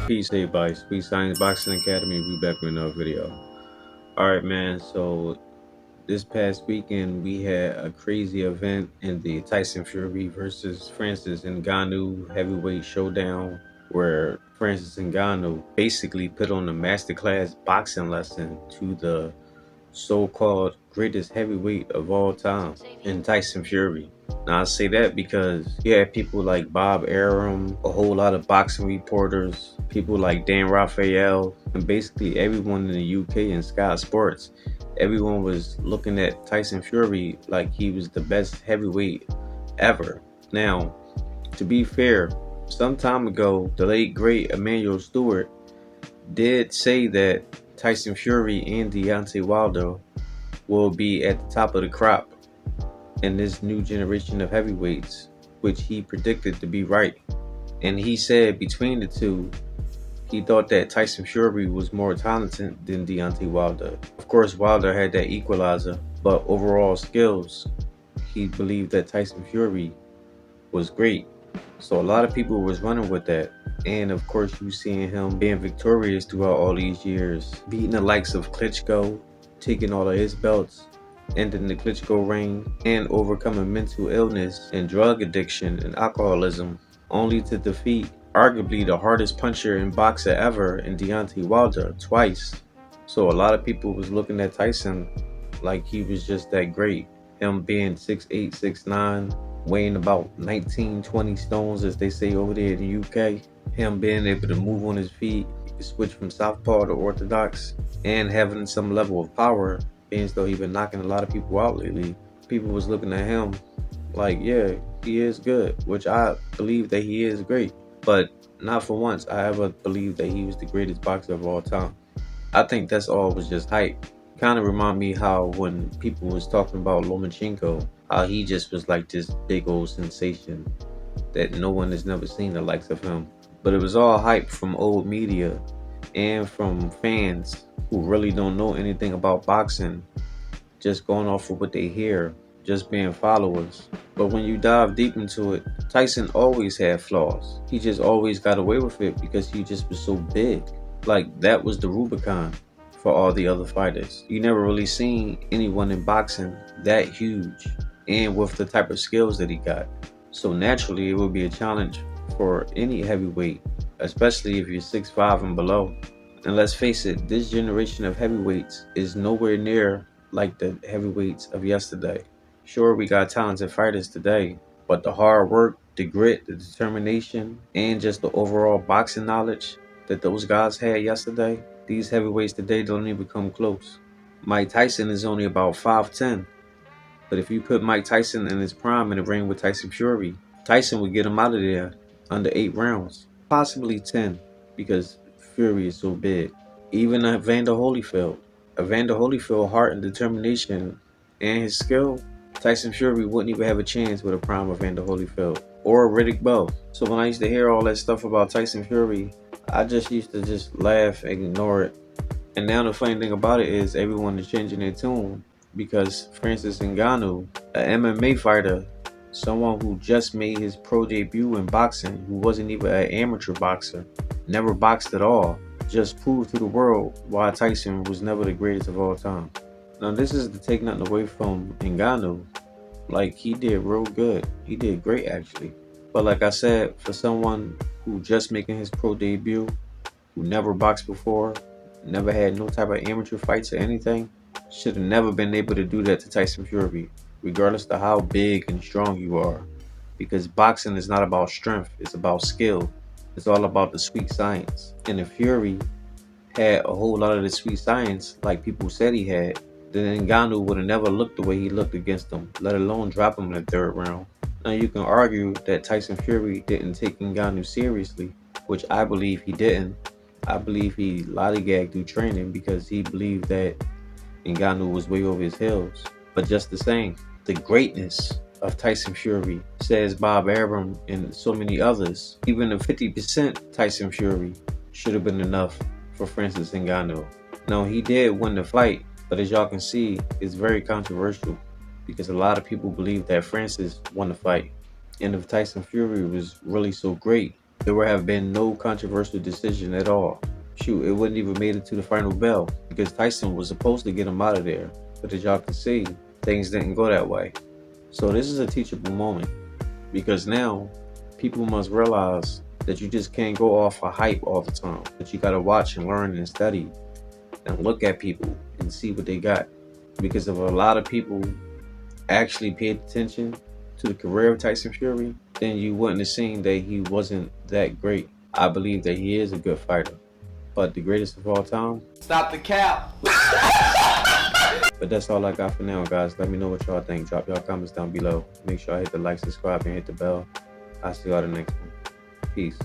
Peace, everybody. Sweet Science Boxing Academy. We back with another video. All right, man. So this past weekend we had a crazy event in the Tyson Fury versus Francis Ngannou heavyweight showdown, where Francis Ngannou basically put on a masterclass boxing lesson to the so-called greatest heavyweight of all time in Tyson Fury. Now I say that because you had people like Bob Arum, a whole lot of boxing reporters, people like Dan Raphael, and basically everyone in the UK and Sky Sports. Everyone was looking at Tyson Fury like he was the best heavyweight ever. Now, to be fair, some time ago, the late great Emmanuel Stewart did say that Tyson Fury and Deontay Wilder will be at the top of the crop in this new generation of heavyweights, which he predicted to be right. And he said between the two, he thought that Tyson Fury was more talented than Deontay Wilder. Of course, Wilder had that equalizer, but overall skills, he believed that Tyson Fury was great. So a lot of people was running with that. And of course, you seeing him being victorious throughout all these years, beating the likes of Klitschko, taking all of his belts, ending the Klitschko reign, and overcoming mental illness and drug addiction and alcoholism, only to defeat arguably the hardest puncher and boxer ever in Deontay Wilder twice. So a lot of people was looking at Tyson like he was just that great. Him being 6'8", 6'9", weighing about 19, 20 stones, as they say over there in the UK. Him being able to move on his feet, he could switch from southpaw to orthodox, and having some level of power, being as though he been knocking a lot of people out lately. People was looking at him like, yeah, he is good, which I believe that he is great. But not for once I ever believed that he was the greatest boxer of all time. I think that's all was just hype. Kind of remind me how when people was talking about Lomachenko, how he just was like this big old sensation that no one has never seen the likes of him. But it was all hype from old media and from fans who really don't know anything about boxing, just going off of what they hear, just being followers. But when you dive deep into it, Tyson always had flaws. He just always got away with it because he just was so big. Like, that was the Rubicon for all the other fighters. You never really seen anyone in boxing that huge and with the type of skills that he got. So naturally, it would be a challenge for any heavyweight, especially if you're 6'5" and below. And let's face it, this generation of heavyweights is nowhere near like the heavyweights of yesterday. Sure, we got talented fighters today, but the hard work, the grit, the determination, and just the overall boxing knowledge that those guys had yesterday, these heavyweights today don't even come close. Mike Tyson is only about 5'10", but if you put Mike Tyson in his prime in the ring with Tyson Fury, Tyson would get him out of there under 8 rounds, possibly 10, because Fury is so big. Even Evander Holyfield heart and determination and his skill, Tyson Fury wouldn't even have a chance with a prime Evander Holyfield or Riddick Bowe. So when I used to hear all that stuff about Tyson Fury, I just used to just laugh and ignore it. And now the funny thing about it is everyone is changing their tune because Francis Ngannou, an MMA fighter, someone who just made his pro debut in boxing, who wasn't even an amateur boxer, never boxed at all, just proved to the world why Tyson was never the greatest of all time. Now this is to take nothing away from Ngannou. Like, he did real good. He did great actually. But like I said, for someone who just making his pro debut, who never boxed before, never had no type of amateur fights or anything, should have never been able to do that to Tyson Fury, regardless of how big and strong you are. Because boxing is not about strength, it's about skill. It's all about the sweet science. And if Fury had a whole lot of the sweet science like people said he had, then Ngannou would have never looked the way he looked against him, let alone drop him in the 3rd round. Now you can argue that Tyson Fury didn't take Ngannou seriously, which I believe he didn't. I believe he lollygagged through training because he believed that Ngannou was way over his heels. But just the same, the greatness of Tyson Fury, says Bob Arum and so many others, even a 50% Tyson Fury should have been enough for Francis Ngannou. Now, he did win the fight, but as y'all can see, it's very controversial because a lot of people believe that Francis won the fight. And if Tyson Fury was really so great, There would have been no controversial decision at all. Shoot, it wouldn't even made it to the final bell because Tyson was supposed to get him out of there. But as y'all can see, things didn't go that way. So this is a teachable moment because now people must realize that you just can't go off a hype all the time. That you gotta watch and learn and study and look at people and see what they got. Because if a lot of people actually paid attention to the career of Tyson Fury, then you wouldn't have seen that he wasn't that great. I believe that he is a good fighter, but the greatest of all time. Stop the cap. But that's all I got for now, guys. Let me know what y'all think. Drop y'all comments down below. Make sure I hit the like, subscribe, and hit the bell. I'll see y'all the next one. Peace.